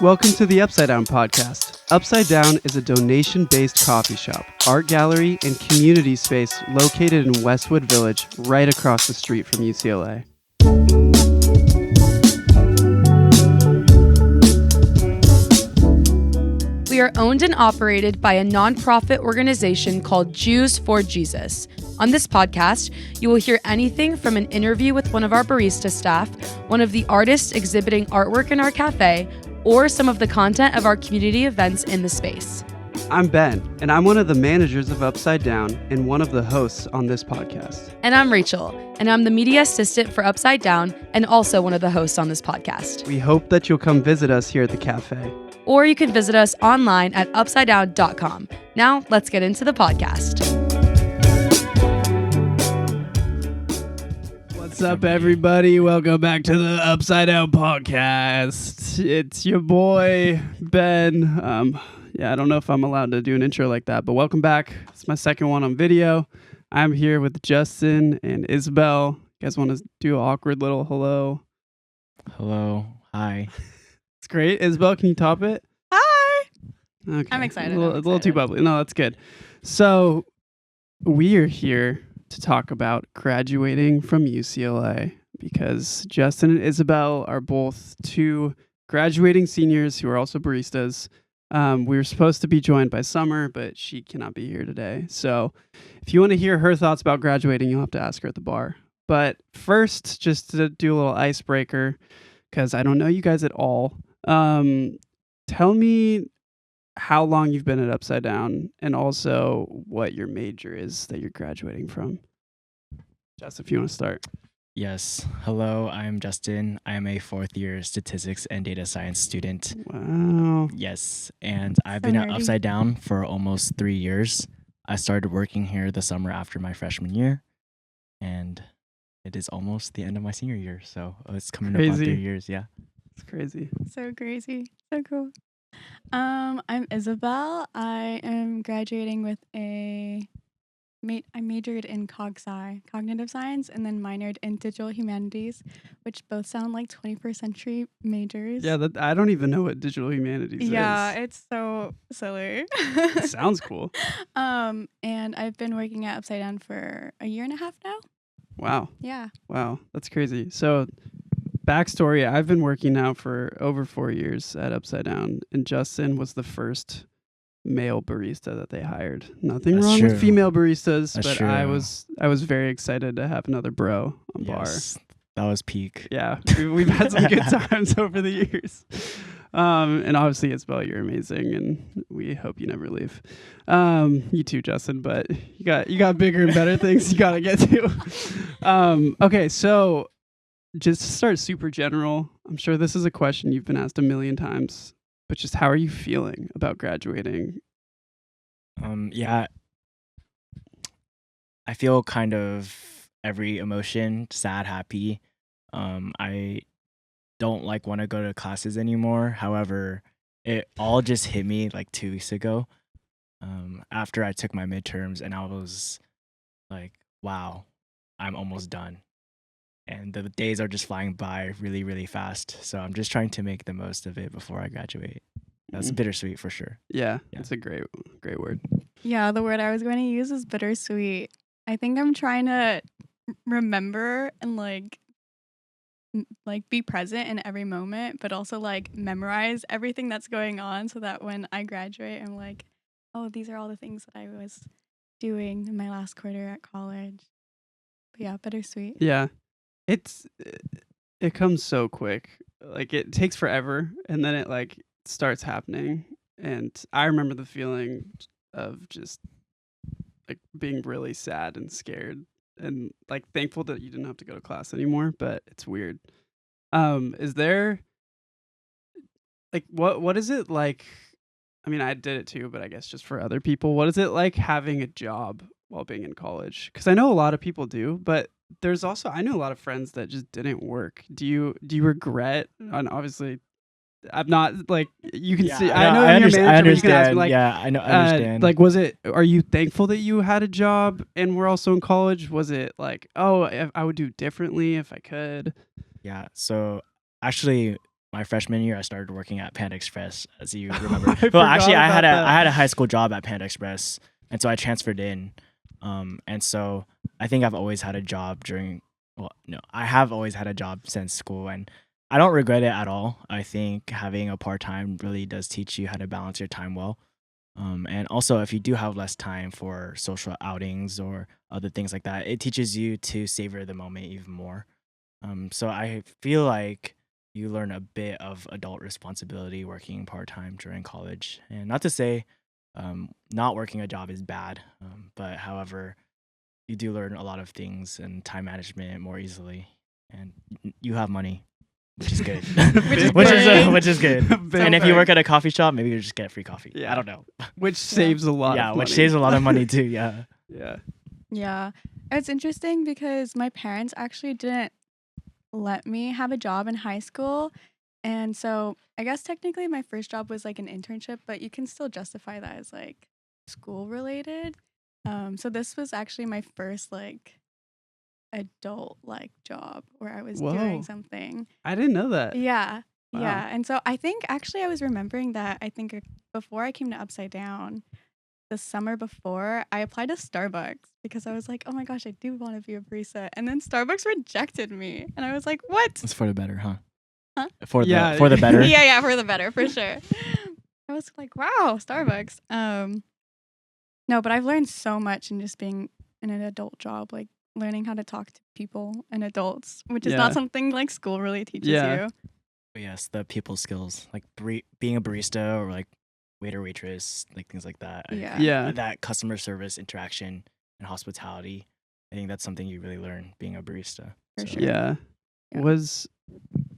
Welcome to the Upside Down podcast. Upside Down is a donation-based coffee shop, art gallery, and community space located in Westwood Village, right across the street from UCLA. We are owned and operated by a nonprofit organization called Jews for Jesus. On this podcast, you will hear anything from an interview with one of our barista staff, one of the artists exhibiting artwork in our cafe, or some of the content of our community events in the space. I'm Ben, and I'm one of the managers of Upside Down and one of the hosts on this podcast. And I'm Rachel, and I'm the media assistant for Upside Down and also one of the hosts on this podcast. We hope that you'll come visit us here at the cafe. Or you can visit us online at upsidedown.com. Now, let's get into the podcast. What's up, everybody? Welcome back to the Upside Down podcast. It's your boy, Ben. I don't know if I'm allowed to do an intro like that, but welcome back. It's my second one on video. I'm here with Justin and Isabel. You guys want to do an awkward little hello? Hello. Hi. It's great. Isabel, can you top it? Hi! Okay. I'm excited. A little too bubbly. No, that's good. So we are here to talk about graduating from UCLA because Justin and Isabel are both two graduating seniors who are also baristas. We were supposed to be joined by Summer, but she cannot be here today. So if you want to hear her thoughts about graduating, you'll have to ask her at the bar. But first, just to do a little icebreaker, because I don't know you guys at all, tell me how long you've been at Upside Down and also what your major is that you're graduating from. Jess, if you want to start. Yes. Hello, I'm Justin. I'm a fourth year statistics and data science student. Wow. Yes. And I've been at Upside Down for almost 3 years. I started working here the summer after my freshman year. And it is almost the end of my senior year. So it's coming up on 3 years. Yeah. It's crazy. So crazy. So cool. I'm Isabel. I am graduating with I majored in cognitive science, and then minored in digital humanities, which both sound like 21st century majors. Yeah, I don't even know what digital humanities is. Yeah, it's so silly. It sounds cool. And I've been working at Upside Down for a year and a half now. Wow. Yeah. Wow, that's crazy. So backstory, I've been working now for over 4 years at Upside Down, and Justin was the first male barista that they hired. Nothing That's wrong true. with female baristas, That's but true. I was very excited to have another bro on Yes. That was peak. bar. Yeah, we've had some good times over the years. And obviously, Isabel, you're amazing, and we hope you never leave. You too, Justin, but you got bigger and better things you got to get to. Okay, so just to start super general, I'm sure this is a question you've been asked a million times, but just how are you feeling about graduating? Yeah. I feel kind of every emotion, sad, happy. I don't want to go to classes anymore. However, it all just hit me like 2 weeks ago. After I took my midterms, and I was like, wow, I'm almost done. And the days are just flying by really, really fast. So I'm just trying to make the most of it before I graduate. That's bittersweet for sure. Yeah, it's a great word. Yeah, the word I was going to use is bittersweet. I think I'm trying to remember and be present in every moment, but also memorize everything that's going on so that when I graduate, I'm like, oh, these are all the things that I was doing in my last quarter at college. But yeah, bittersweet. Yeah. It comes so quick. Like, it takes forever, and then it starts happening. And I remember the feeling of just being really sad and scared and thankful that you didn't have to go to class anymore, but it's weird. Is there what is it like? I mean, I did it too, but I guess just for other people, what is it like having a job while being in college? Because I know a lot of people do, but there's also, I know a lot of friends that just didn't work. Do you regret? And obviously, I'm not you can see. I know you're a manager, but you can ask me, I understand. Are you thankful that you had a job and we're also in college? Was it I would do differently if I could? Yeah. So actually, my freshman year, I started working at Panda Express, as you remember. I Well, actually, forgot about that. I had a high school job at Panda Express, and so I transferred in. And so I think I've always had a job during. Well, no, I have always had a job since school, and I don't regret it at all. I think having a part time really does teach you how to balance your time well. And also, if you do have less time for social outings or other things like that, it teaches you to savor the moment even more. So I feel like you learn a bit of adult responsibility working part time during college. And not to say not working a job is bad, but however, you do learn a lot of things and time management more easily, and you have money, which is good. Which is which is good. which is good. Big And if you thing. work at a coffee shop, maybe you just get free coffee. Yeah. I don't know. Which saves a lot. Yeah, of which money. saves a lot of money too. Yeah. Yeah. Yeah. It's interesting because my parents actually didn't let me have a job in high school. And so I guess technically my first job was like an internship, but you can still justify that as like school related. So this was actually my first like adult like job where I was Whoa. doing something. I didn't know that. Yeah. Wow. Yeah. And so I think actually I was remembering that I think before I came to Upside Down, the summer before, I applied to Starbucks because I was like, oh my gosh, I do want to be a barista. And then Starbucks rejected me. And I was like, what? It's for the better, huh? Huh? For Yeah. the better. Yeah, for the better, for sure. I was like, wow, Starbucks. No, but I've learned so much in just being in an adult job, like learning how to talk to people and adults, which is Yeah. not something like school really teaches Yeah. you. Yes, the people skills, like being a barista or like waiter, waitress, like things like that. Yeah. Yeah. That customer service interaction and hospitality. I think that's something you really learn being a barista. For sure. Yeah. Yeah.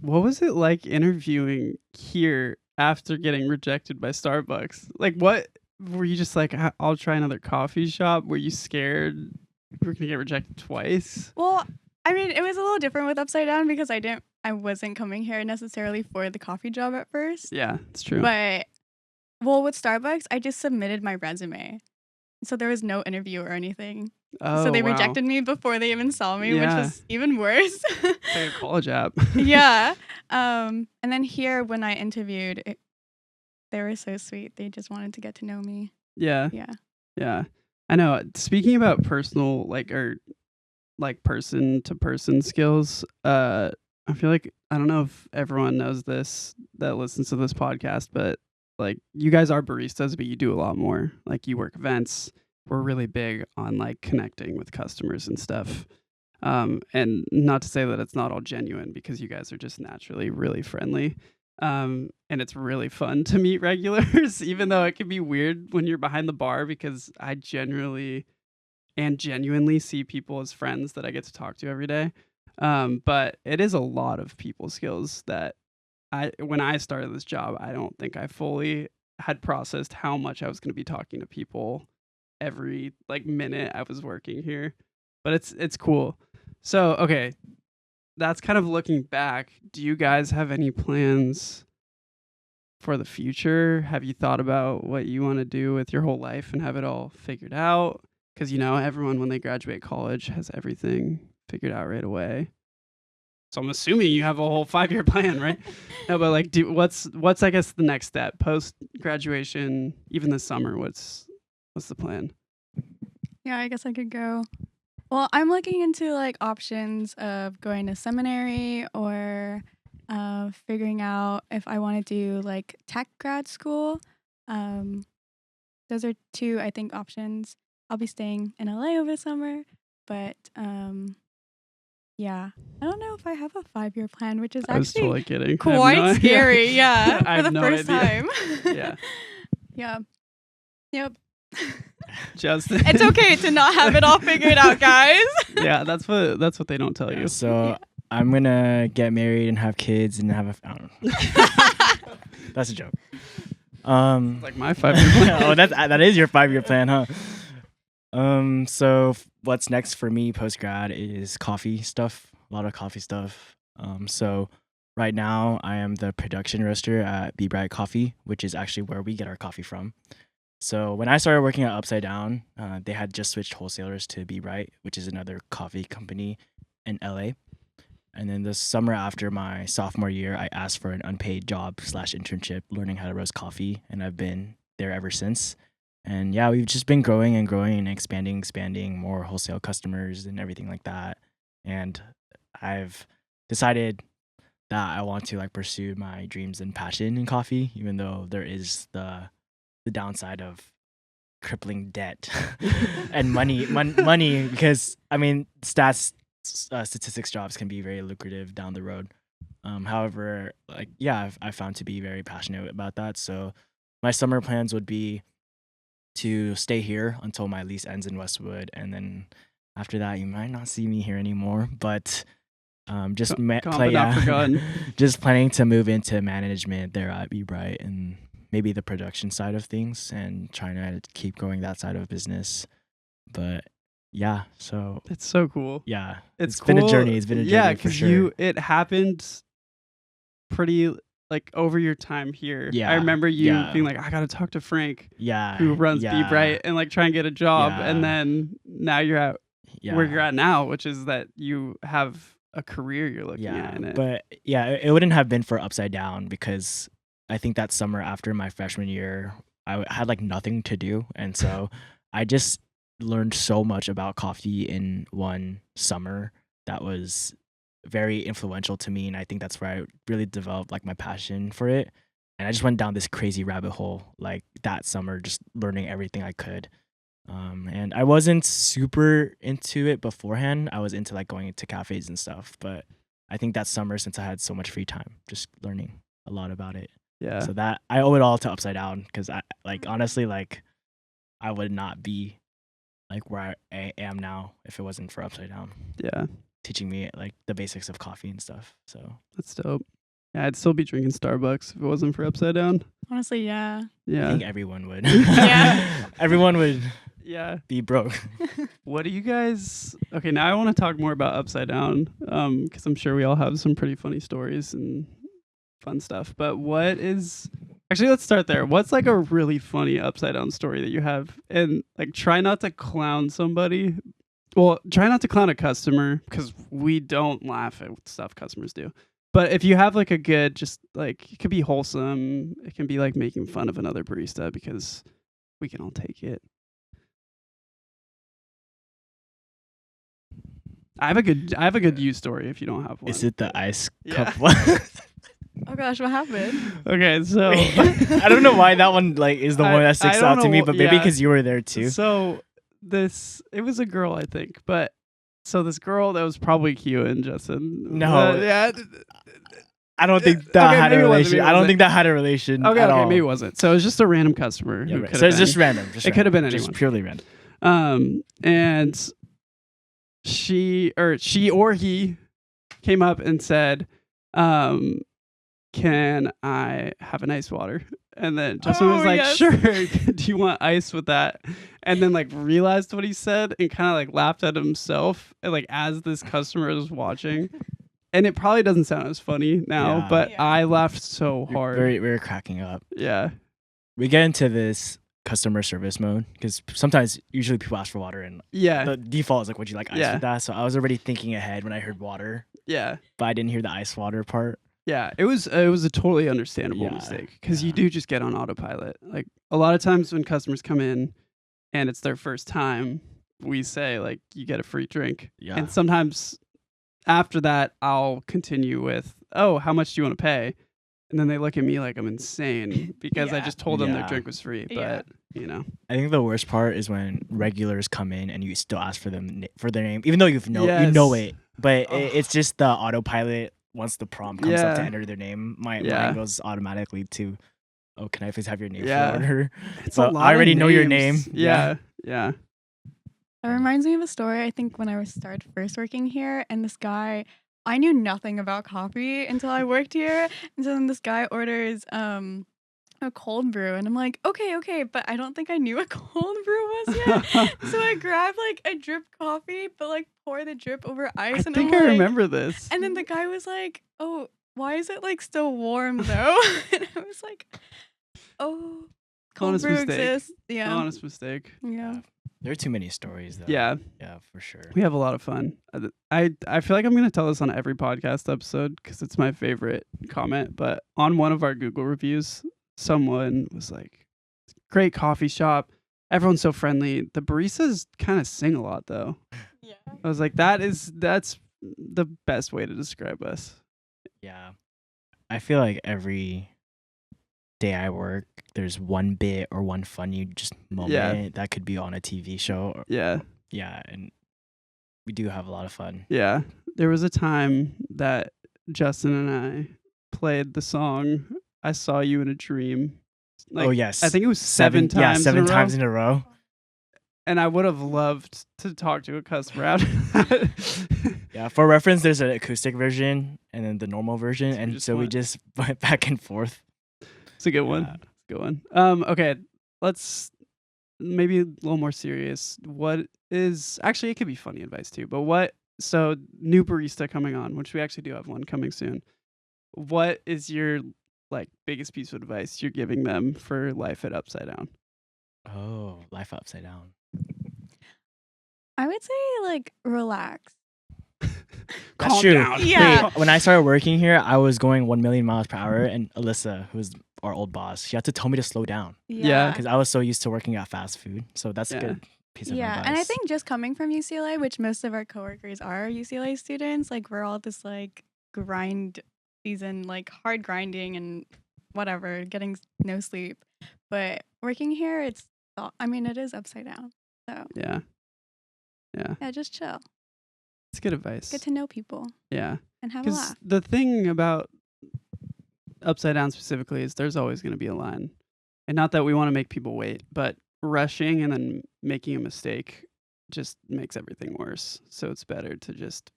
What was it like interviewing here after getting rejected by Starbucks? Like, what were you just like? I'll try another coffee shop. Were you scared you were gonna get rejected twice? Well, I mean, it was a little different with Upside Down because I wasn't coming here necessarily for the coffee job at first. Yeah, it's true. But well, with Starbucks, I just submitted my resume. So there was no interview or anything. Oh, So they wow. rejected me before they even saw me, Yeah. which was even worse. Like a college app. Yeah. And then here when I interviewed, they were so sweet. They just wanted to get to know me. Yeah. Yeah. Yeah. I know. Speaking about personal like person to person skills, I feel like I don't know if everyone knows this that listens to this podcast, but like you guys are baristas, but you do a lot more. Like you work events. We're really big on like connecting with customers and stuff. And not to say that it's not all genuine because you guys are just naturally really friendly. And it's really fun to meet regulars, even though it can be weird when you're behind the bar because I genuinely and genuinely see people as friends that I get to talk to every day. But it is a lot of people skills that when I started this job, I don't think I fully had processed how much I was going to be talking to people every like minute I was working here. But it's cool. So, okay, that's kind of looking back. Do you guys have any plans for the future? Have you thought about what you want to do with your whole life and have it all figured out? Because, everyone when they graduate college has everything figured out right away. So I'm assuming you have a whole 5-year plan, right? No, but like, what's I guess the next step post graduation? Even this summer, what's the plan? Yeah, I guess I could go. Well, I'm looking into like options of going to seminary or figuring out if I want to do like tech grad school. Those are two, I think, options. I'll be staying in LA over the summer, but yeah, I don't know if I have a 5-year plan, which is I was actually totally kidding. I have quite no idea. scary. Yeah, I for have the no first idea. time. Yeah. Yeah. Yep. Justin. It's okay to not have it all figured out, guys. Yeah, that's what they don't tell you. So Yeah. I'm gonna get married and have kids and have I don't know. That's a joke. Like my 5-year plan. Oh, that is your 5-year plan, huh? So what's next for me post grad is coffee stuff, a lot of coffee stuff. So right now I am the production roaster at Be Bright Coffee, which is actually where we get our coffee from. So when I started working at Upside Down, they had just switched wholesalers to Be Bright, which is another coffee company in LA. And then the summer after my sophomore year, I asked for an unpaid job / internship learning how to roast coffee. And I've been there ever since. And yeah, we've just been growing and expanding more wholesale customers and everything like that. And I've decided that I want to like pursue my dreams and passion in coffee, even though there is the downside of crippling debt and money because I mean statistics jobs can be very lucrative down the road. However, like yeah, I found to be very passionate about that. So my summer plans would be to stay here until my lease ends in Westwood, and then after that, you might not see me here anymore. But just just planning to move into management there at Be Bright and maybe the production side of things, and trying to keep growing that side of business. But yeah, so it's so cool. Yeah, it's been a journey. It's been a journey for sure. It happened pretty like over your time here. Yeah, I remember you being like, I gotta talk to Frank. Yeah, who runs Be Bright, and like try and get a job. And then now you're at where you're at now, which is that you have a career you're looking at in it. But yeah, it wouldn't have been for Upside Down because I think that summer after my freshman year, I had like nothing to do, and so I just learned so much about coffee in one summer that was very influential to me, and I think that's where I really developed like my passion for it. And I just went down this crazy rabbit hole like that summer, just learning everything I could. And I wasn't super into it beforehand. I was into like going into cafes and stuff, but I think that summer, since I had so much free time, just learning a lot about it. Yeah. So that I owe it all to Upside Down, because I like honestly like I would not be like where I am now if it wasn't for Upside Down. Yeah. Teaching me like the basics of coffee and stuff. So that's dope. Yeah, I'd still be drinking Starbucks if it wasn't for Upside Down. Honestly, yeah. Yeah. I think everyone would. Yeah. Everyone would be broke. What do you guys... Okay, now I want to talk more about Upside Down, because I'm sure we all have some pretty funny stories and fun stuff. But what is... Actually, let's start there. What's like a really funny Upside Down story that you have? And like, try not to clown somebody. Well, try not to clown a customer, because we don't laugh at stuff customers do. But if you have like a good, just like, it could be wholesome. It can be like making fun of another barista, because we can all take it. I have a good you story if you don't have one. Is it the ice cup one? Oh gosh, what happened? Okay, so I don't know why that one like is the one that sticks out to me, but maybe because you were there too. So it was a girl, I think, but so this girl that was probably Q and Justin. No, yeah. I don't think that had a relation. I don't think that had a relation. Okay, at all. maybe it wasn't. So it was just a random customer. Yeah, right. So it's just random. It could have been anyone. Just purely random. And she or he came up and said, can I have an ice water? And then Justin was like, yes. Sure. Do you want ice with that? And then like realized what he said and kind of like laughed at himself, and like as this customer was watching. And it probably doesn't sound as funny now, but I laughed so hard. We were cracking up. Yeah. We get into this customer service mode because usually people ask for water, and the default is like, would you like ice with that? So I was already thinking ahead when I heard water. Yeah. But I didn't hear the ice water part. Yeah, it was a totally understandable mistake, because you do just get on autopilot. Like a lot of times when customers come in and it's their first time, we say like, you get a free drink. Yeah. And sometimes after that, I'll continue with, oh, how much do you want to pay? And then they look at me like I'm insane because I just told them their drink was free. But, you know. I think the worst part is when regulars come in and you still ask for them for their name, even though you know it. But it's just the autopilot. Once the prompt comes up to enter their name, my mind goes automatically to, oh, can I please have your name for order? So I already know your name. Yeah. That reminds me of a story, I think, when I started first working here, and this guy, I knew nothing about coffee until I worked here. And so then this guy orders a cold brew, and I'm like, okay, but I don't think I knew what cold brew was yet. So I grabbed like a drip coffee, but like pour the drip over ice. I think I remember this. And then the guy was like, oh, why is it like still warm though? And I was like, oh, cold brew exists. Yeah. Honest mistake. Yeah. There are too many stories though. Yeah, Yeah, for sure. we have a lot of fun. I feel like I'm gonna tell this on every podcast episode because it's my favorite comment. But on one of our Google reviews, someone was like, "Great coffee shop. Everyone's so friendly. The baristas kind of sing a lot, though." Yeah. I was like, that's the best way to describe us. Yeah. I feel like every day I work, there's one bit or one funny just moment that could be on a TV show. Yeah. Yeah, and we do have a lot of fun. Yeah. There was a time that Justin and I played the song "I Saw You in a Dream." Oh yes, I think it was seven times. Yeah, seven in a row. times in a row. And I would have loved to talk to a customer after that. Yeah, for reference, there's an acoustic version and then the normal version, and so we just went back and forth. It's a good one. Yeah. It's a good one. Okay, let's maybe a little more serious. What is actually it could be funny advice too, but so new barista coming on, which we actually do have one coming soon. What is your biggest piece of advice you're giving them for life at Upside Down? Oh, life upside down. I would say relax. That's Calm true. down. Yeah. Wait, when I started working here, I was going 1,000,000 miles per hour, and Alyssa, who's our old boss, she had to tell me to slow down Yeah. because I was so used to working at fast food. So that's Yeah. a good piece of Yeah, advice. and I think just coming from UCLA, which most of our coworkers are UCLA students, we're all this grind season, hard grinding and whatever, getting no sleep. But working here, it is upside down. So Yeah. yeah, just chill, It's good advice. get to know people, Yeah. and have a Because laugh. the thing about Upside Down specifically is there's always going to be a line. And not that we want to make people wait, but rushing and then making a mistake just makes everything worse. So it's better to just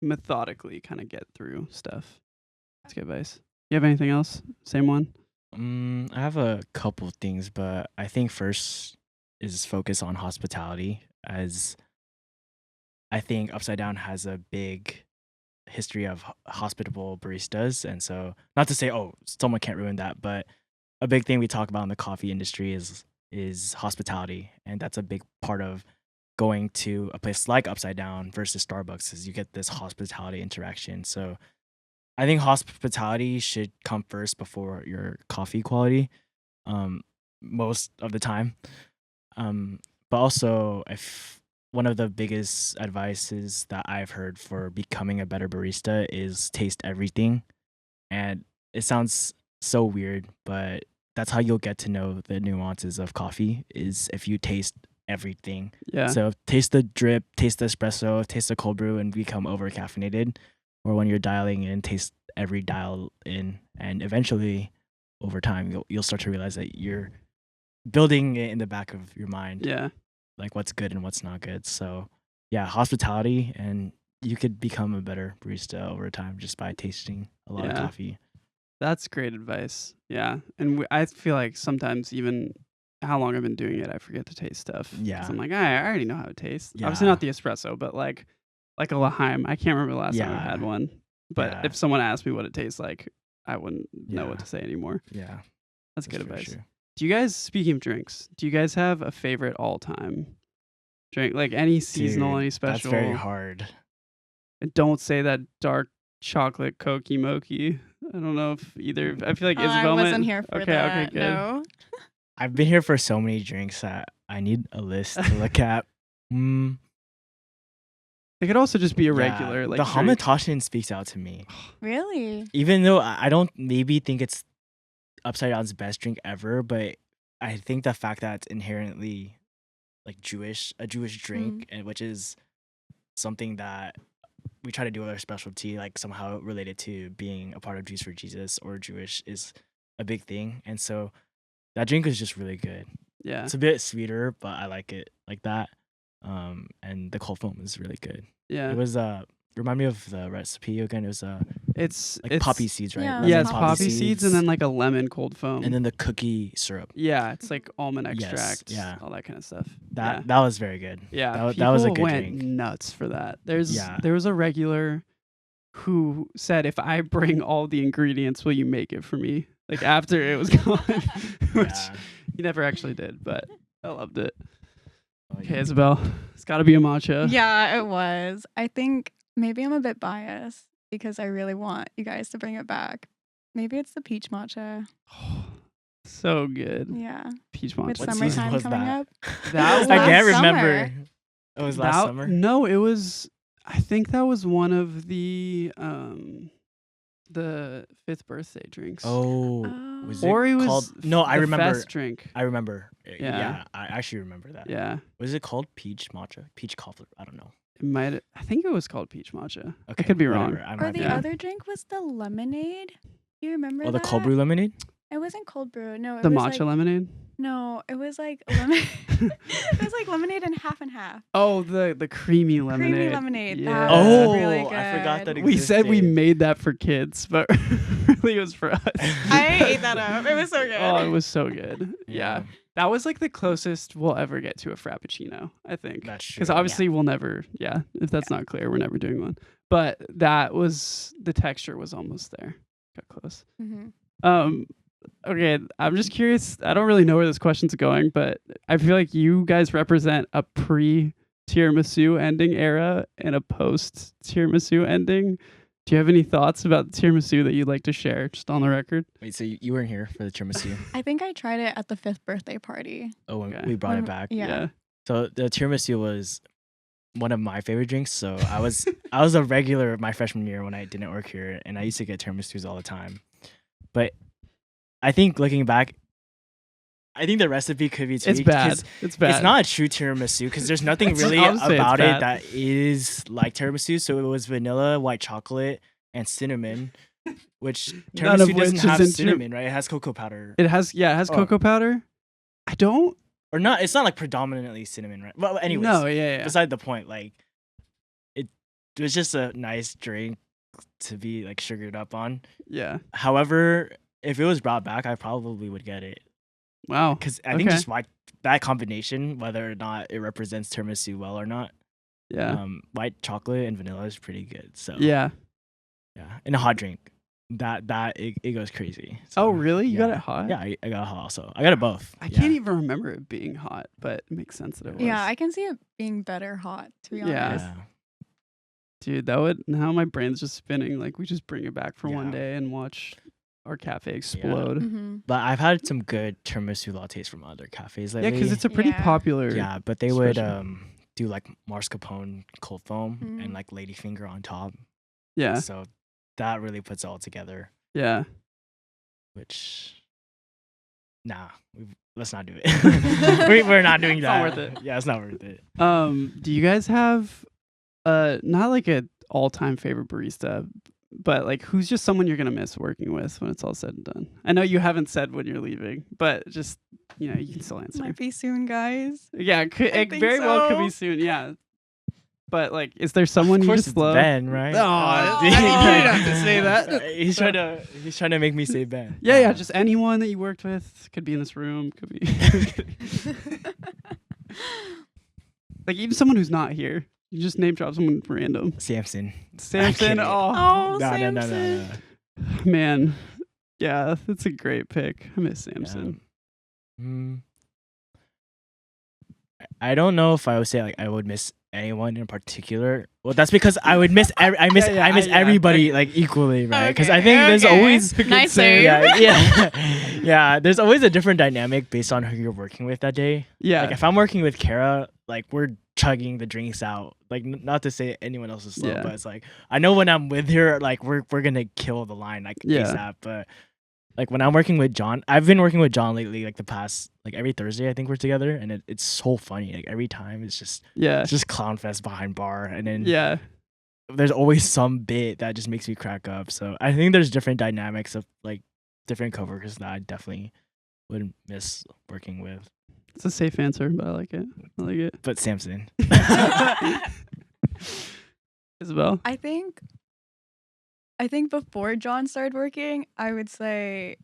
methodically kind of get through stuff. That's good advice. You have anything else? Same one? I have a couple things, but I think first is focus on hospitality, as I think Upside Down has a big history of hospitable baristas. And so, not to say, oh, someone can't ruin that, but a big thing we talk about in the coffee industry is hospitality. And that's a big part of going to a place like Upside Down versus Starbucks, is you get this hospitality interaction. So I think hospitality should come first before your coffee quality, most of the time. But also, if one of the biggest advices that I've heard for becoming a better barista is taste everything. And it sounds so weird, but that's how you'll get to know the nuances of coffee, is if you taste everything. Yeah. So taste the drip, taste the espresso, taste the cold brew, and become over caffeinated. Or when you're dialing in, taste every dial in, and eventually, over time, you'll start to realize that you're building it in the back of your mind, Yeah. like what's good and what's not good. So yeah, hospitality, and you could become a better barista over time just by tasting a lot of Yeah. coffee. That's great advice. Yeah. And I feel like sometimes even how long I've been doing it, I forget to taste stuff. 'Cause Yeah. I'm like, I already know how it tastes. Obviously Yeah. not the espresso, but like a L'Haim. I can't remember the last time I Yeah. had one. But Yeah. if someone asked me what it tastes like, I wouldn't know what Yeah. to say anymore. Yeah, That's good for advice. sure. Do you guys, speaking of drinks, do you guys have a favorite all-time drink? Like any seasonal, Dude, any special? That's very hard. And don't say that dark chocolate Cokie Moki. I don't know if either. I feel like I Isabel wasn't might- here for okay, that. Okay, good. No. I've been here for so many drinks that I need a list to look at. It could also just be a Yeah, regular, like the drink. Hamantashen speaks out to me. Really? Even though I don't maybe think it's Upside Down's best drink ever, but I think the fact that it's inherently like a Jewish drink, and which is something that we try to do with our specialty, like somehow related to being a part of Jews for Jesus or Jewish, is a big thing. And so that drink is just really good. Yeah. It's a bit sweeter, but I like it like that. And the cold foam is really good. Yeah. It was remind me of the recipe again. It was It's like poppy seeds, right? Yeah, Lemon Yeah, it's poppy seeds and then like a lemon cold foam. and then the cookie syrup. yeah, it's like almond Yes, extract, yeah. all that kind of stuff. That was very good. Yeah, that was a people good went drink. nuts for that. Yeah. There was a regular who said, "If I bring all the ingredients, will you make it for me?" Like after it was gone, which Yeah. he never actually did, but I loved it. Okay, Isabel, it's got to be a matcha. Yeah, it was. I think maybe I'm a bit biased because I really want you guys to bring it back. Maybe it's the peach matcha. So good. Yeah. Peach With matcha. What season summertime was coming that? up. That was I last can't summer. remember. It was last summer. No, it was. I think that was one of the 5th birthday drinks. Oh, was Or it it was called? No, I the remember. fest drink. I remember. Yeah. Yeah, I actually remember that. Yeah, Was it called peach matcha? Peach coffee? I don't know. it might. I think it was called peach matcha. I Okay, could be wrong. whatever, I Or might the be- Yeah. other drink was the lemonade. Do you remember Oh, that? the cold brew lemonade. It wasn't cold brew. No, it The was matcha like, lemonade. No, it was like lemon. It was like lemonade and half. Oh, the creamy lemonade. Creamy lemonade. Yeah. That was Oh, really I forgot good. that We said we existed. made that for kids, but really it was for us. I ate that up. It was so good. Oh, it was so good. Yeah. Yeah. That was like the closest we'll ever get to a frappuccino, I think. That's true. Because obviously we'll never, if that's not clear, we're never doing one. But that was, the texture was almost there. Got close. Mhm. Okay, I'm just curious. I don't really know where this question's going, but I feel like you guys represent a pre-tiramisu ending era and a post-tiramisu ending. Do you have any thoughts about tiramisu that you'd like to share, just on the record? Wait, so you weren't here for the tiramisu? I think I tried it at the 5th birthday party. Oh, when Okay. we brought When- it back. Yeah. So the tiramisu was one of my favorite drinks. So I was a regular my freshman year when I didn't work here, and I used to get tiramisus all the time. But I think looking back, I think the recipe could be tweaked. It's bad. 'Cause It's bad. It's not a true tiramisu because there's nothing It's- really I would say it's about bad. it that is like tiramisu. So it was vanilla, white chocolate, and cinnamon, which None of tiramisu which doesn't is have in cinnamon, right? It has cocoa powder. It has Oh. cocoa powder. I don't. Or not, it's not like predominantly cinnamon, right? Well, anyways. No, yeah. Beside the point, like it was just a nice drink to be like sugared up on. Yeah. However, if it was brought back, I probably would get it Wow. because I think Okay. just that combination, whether or not it represents tiramisu well or not, Yeah. white chocolate and vanilla is pretty good. So Yeah. in a hot drink, it goes crazy. So, Oh, really? You got yeah. it hot? Yeah, I got it hot also. I got it both. I Yeah. can't even remember it being hot, but it makes sense that it was. Yeah, I can see it being better hot, to be Yeah. honest. Yeah. Dude, that would, now my brain's just spinning. Like, we just bring it back for one Yeah. day and watch our cafe explode. Mhm. But I've had some good tiramisu lattes from other cafes Yeah, lately. because it's a pretty Yeah. popular. Yeah, but they would Special. do like mascarpone cold foam Mm. and like ladyfinger on top. Yeah. So that really puts it all together. Yeah. Which, let's not do it. We're not doing It's that. not worth it. Yeah, it's not worth it. Do you guys have not like a all-time favorite barista, but like who's just someone you're gonna miss working with when it's all said and done? I know you haven't said when you're leaving, but just you can still answer. Might be soon, guys. Yeah, it think very well could be so. soon. Yeah, but like, is there someone Of you course, just it's love? Ben, right? No, Aw, you dude. didn't have to say that. He's trying to make me say Ben. Yeah, just anyone that you worked with could be in this room. Could be like even someone who's not here. You just name drop someone random. Samson. Samson. kidding. Oh Oh, No, Samson. man, yeah, that's a great pick. I miss Yeah. Samson. I don't know if I would say like I would miss anyone in particular. Well, that's because I would miss I miss everybody like equally, right? Because I think there's always Nice save. save. yeah. There's always a different dynamic based on who you're working with that day. Yeah, Like if I'm working with Kara, like we're chugging the drinks out. Like not to say anyone else is slow, Yeah. but it's like I know when I'm with her, like we're gonna kill the line like Yeah. ASAP. But like when I'm working with John, I've been working with John lately. Like the past, like every Thursday, I think we're together, and it's so funny. Like every time, it's just clown fest behind bar, and then yeah. there's always some bit that just makes me crack up. So I think there's different dynamics of like different coworkers that I definitely would miss working with. It's a safe answer, but I like it. I like it. But Samson, Isabel. I think before John started working, I would say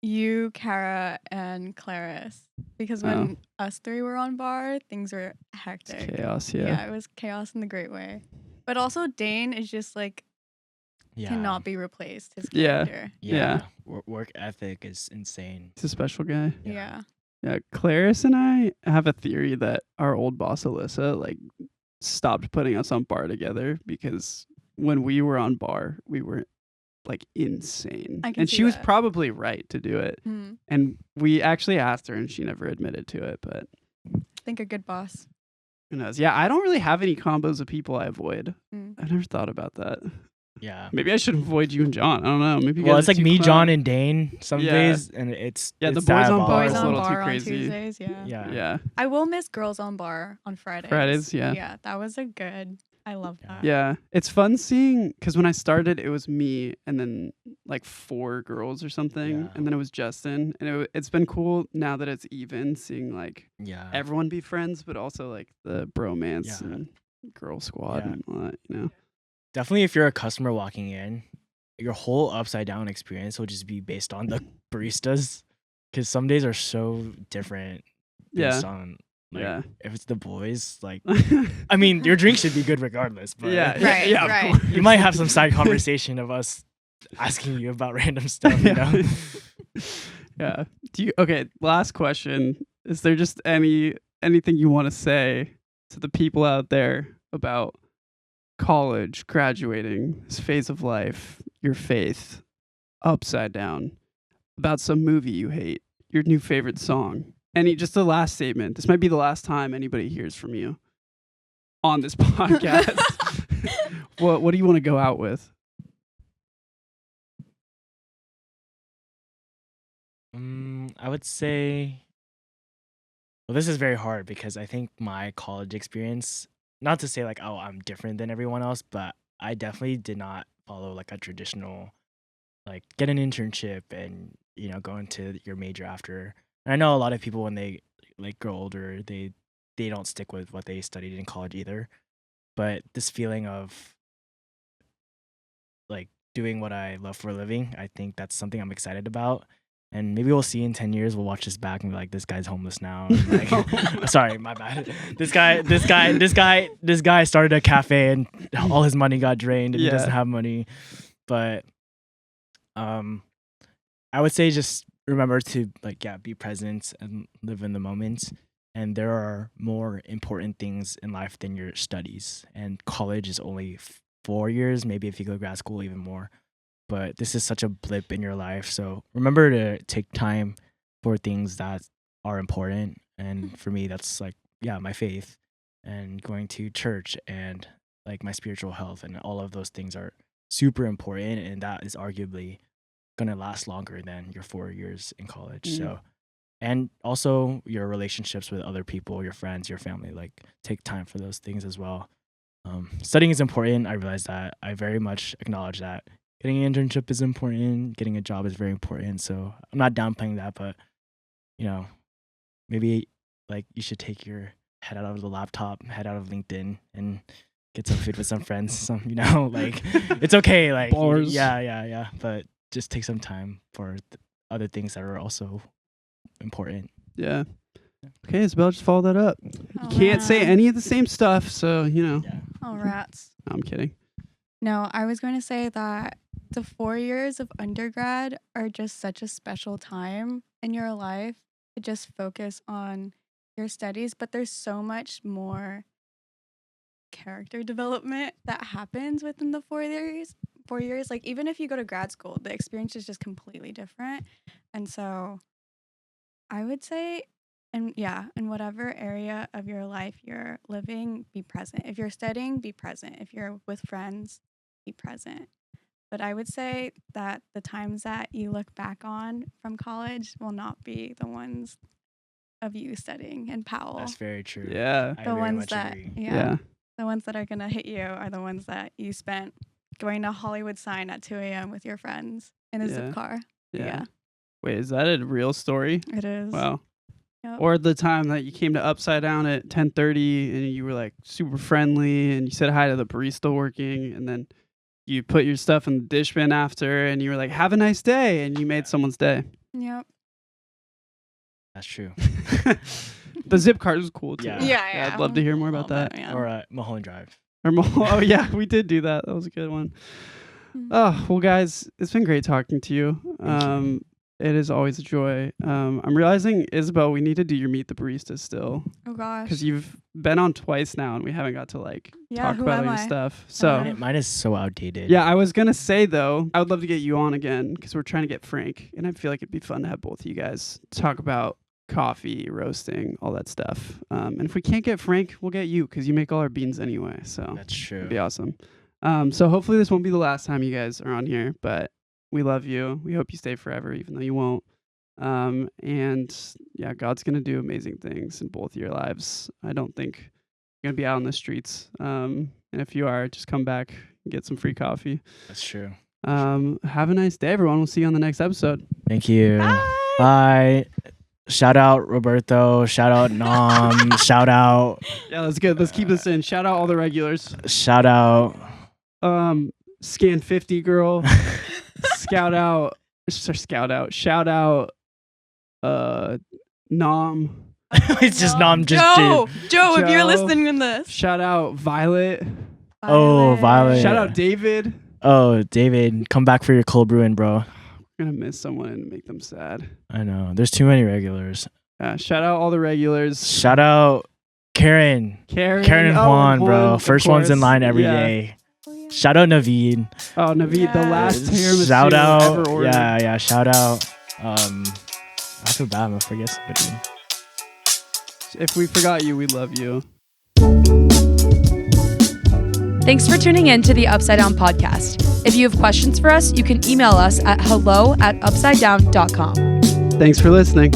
you, Kara, and Claris. Because when us three were on bar, things were hectic. It's chaos. Yeah. Yeah, it was chaos in the great way. But also Dane is just like yeah, cannot be replaced. His Yeah. character. Yeah. Work ethic is insane. He's a special guy. Yeah. Yeah. Yeah, Claris and I have a theory that our old boss Alyssa like stopped putting us on bar together because when we were on bar, we were like insane. I can And see she was that. probably right to do it. Mm. And we actually asked her and she never admitted to it, but I think a good boss. who knows? Yeah, I don't really have any combos of people I avoid. Mm. I never thought about that. Yeah. Maybe I should avoid you and John. I don't know. Maybe you Well, guys it's are like too me, clown. John, and Dane some Yeah. days, and it's Yeah, the it's boys on bar Boys is a on little too bar on crazy. Tuesdays, yeah. Yeah. Yeah. I will miss girls on bar on Fridays. Fridays, yeah. Yeah, that was a good. I love Yeah. that. Yeah. It's fun seeing because when I started, it was me and then like 4 girls or something. Yeah. And then it was Justin. And it's been cool now that it's even seeing like Yeah. everyone be friends, but also like the bromance Yeah. and girl squad Yeah. and all that, you know? Definitely, if you're a customer walking in, your whole upside down experience will just be based on the baristas, because some days are so different Yeah. based on like Yeah. if it's the boys. Like, I mean, your drink should be good regardless, but yeah. Right, Yeah. right. Of course. you might have some side conversation of us asking you about random stuff. You know? Yeah. Okay, last question. Is there just anything you want to say to the people out there about college, graduating, this phase of life, your faith, upside down, about some movie you hate, your new favorite song? Just the last statement. This might be the last time anybody hears from you on this podcast. What do you want to go out with? I would say, well, this is very hard because I think my college experience, not to say like, oh, I'm different than everyone else, but I definitely did not follow like a traditional, like get an internship and, go into your major after. And I know a lot of people when they like grow older, they don't stick with what they studied in college either. But this feeling of like doing what I love for a living, I think that's something I'm excited about. And maybe we'll see in 10 years, we'll watch this back and be like, this guy's homeless now. And like, sorry, my bad. This guy started a cafe and all his money got drained and he doesn't have money. But I would say just remember to be present and live in the moment. And there are more important things in life than your studies. And college is only 4 years, maybe if you go to grad school, even more. But this is such a blip in your life. So remember to take time for things that are important. And for me, that's my faith and going to church and like my spiritual health, and all of those things are super important. And that is arguably going to last longer than your 4 years in college. So, and also your relationships with other people, your friends, your family, take time for those things as well. Studying is important. I realize that. I very much acknowledge that. Getting an internship is important. Getting a job is very important. So I'm not downplaying that, but maybe you should take your head out of the laptop, head out of LinkedIn, and get some food with some friends. It's okay. Bars. Yeah. But just take some time for other things that are also important. Yeah. Okay, Isabel, just follow that up. Oh, You can't say man. any of the same stuff, so Yeah. Oh, rats. No, I'm kidding. No, I was going to say that the 4 years of undergrad are just such a special time in your life to just focus on your studies, but there's so much more character development that happens within the 4 years. 4 years, like even if you go to grad school, the experience is just completely different. And so I would say, in whatever area of your life you're living, be present. If you're studying, be present. If you're with friends, be present. But I would say that the times that you look back on from college will not be the ones of you studying in Powell. That's very true. Yeah. I The very ones much that, agree. Yeah. the ones that are going to hit you are the ones that you spent going to Hollywood Sign at 2 a.m. with your friends in a Yeah. zip car. Yeah. Wait, is that a real story? It is. Wow. Yep. Or the time that you came to Upside Down at 10:30 and you were super friendly and you said hi to the barista working, and then you put your stuff in the dish bin after and you were like, have a nice day, and you made someone's day. Yep. That's true. The zip card was cool too. Yeah. Yeah. I'd love to hear more about All that. yeah. Or Mulholland Drive. Oh yeah, we did do that. That was a good one. Mhm. Oh well, guys, it's been great talking to you. Thank you. It is always a joy. I'm realizing, Isabel, we need to do your Meet the Barista still Oh gosh. because you've been on twice now and we haven't got to talk who about am your I? stuff. So Mine is so outdated. yeah, I was gonna say though, I would love to get you on again because we're trying to get Frank, and I feel like it'd be fun to have both of you guys talk about coffee, roasting, all that stuff. And if we can't get Frank, we'll get you because you make all our beans anyway. So That's true. it'd be awesome. So hopefully this won't be the last time you guys are on here, but we love you. We hope you stay forever, even though you won't. And yeah, God's gonna do amazing things in both your lives. I don't think you're gonna be out on the streets. And if you are, just come back and get some free coffee. That's true. Have a nice day, everyone. We'll see you on the next episode. Thank you. Bye. Bye. Shout out Roberto. Shout out Nam. Shout out. Yeah, that's good. Let's keep this in. Shout out all the regulars. Shout out. Scan 50 girl. Shout out. Nom. It's just Nam. Just Joe, dude. Joe, if you're Joe. listening to this. Shout out Violet. Oh, Violet. Shout out David. Oh, David, come back for your cold brewing, bro. We're gonna miss someone and make them sad. I know. There's too many regulars. Shout out all the regulars. Shout out Karen. Karen And Juan, bro. of First one's in course. line every Yeah. day. Shout out Naveed. Oh, Naveed, the Yes. last tiramisu Shout out. ever ordered. Yeah. Shout out. I feel bad. I'm gonna forget somebody. If we forgot you, we love you. Thanks for tuning in to the Upside Down podcast. If you have questions for us, you can email us at hello@upsidedown.com. Thanks for listening.